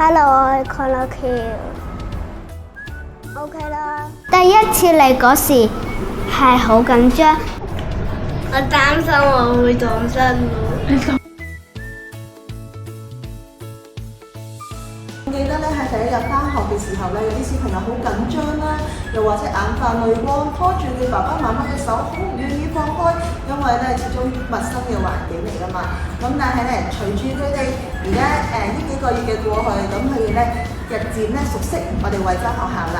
Hello，我係康樂橋。OK 啦。第一次嚟嗰時係好緊張，我擔心我會撞親咯。記得咧喺第一日返學嘅時候咧，有啲小朋友好緊張啦，又或者眼泛淚光，拖住你爸爸媽媽嘅手，好唔願意放開，因為咧始終陌生嘅環境嚟㗎嘛。咁但係咧，隨住佢哋而家呢幾個月嘅過去，咁佢哋咧日漸咧熟悉我哋惠州學校啦。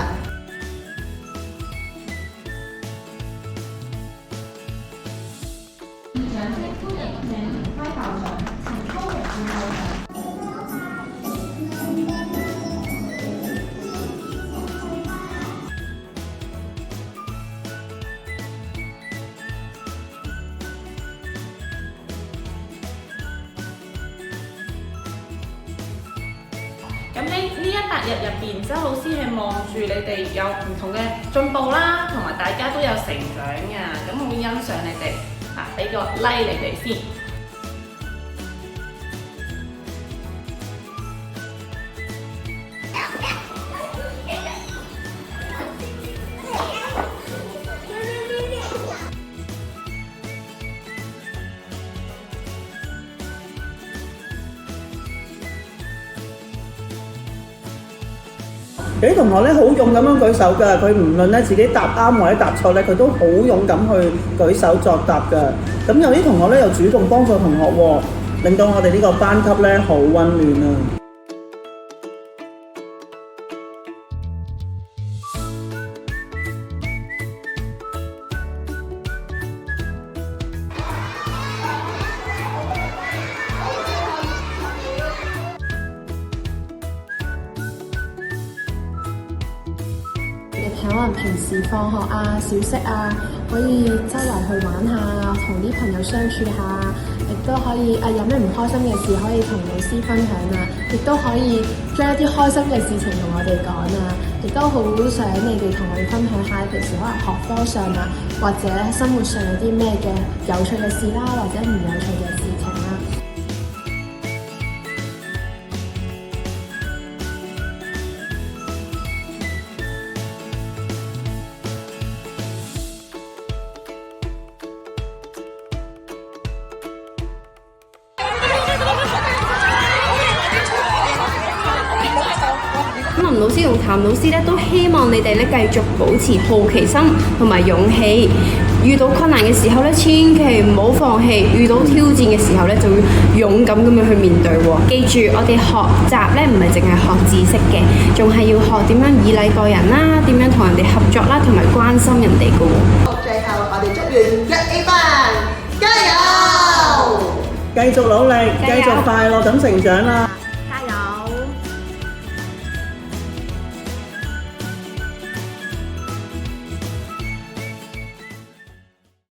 咁呢100日入邊，周老師係望住你哋有唔同嘅進步啦，同埋大家都有成長㗎，咁我會欣賞你哋，俾個 like 你哋先。有啲同學咧好勇咁樣舉手㗎，佢唔論咧自己答啱或者答錯咧，佢都好勇敢去舉手作答㗎。咁有啲同學咧又主動幫助同學喎，令到我哋呢個班級咧好溫暖啊！可能平時放學啊、小息啊，可以周圍去玩下，同啲朋友相處下，亦都可以有咩唔開心嘅事可以同老師分享啊，亦都可以將一啲開心嘅事情同我哋講啊，亦都好想你哋同我哋分享下平時可能學科上啊，或者生活上有啲咩嘅有趣嘅事啦，或者唔有趣嘅事情啦。林老師同譚老師咧都希望你哋咧繼續保持好奇心同埋勇氣，遇到困難嘅時候咧，千祈唔好放棄；遇到挑戰嘅時候咧，就要勇敢咁樣去面對喎。記住，我哋學習咧唔係淨係學知識嘅，仲係要學點樣以禮待人啦，點樣同人哋合作啦，同埋關心人哋嘅喎。最後，我哋祝願1A 班加油，繼續努力，繼續快樂咁成長啦！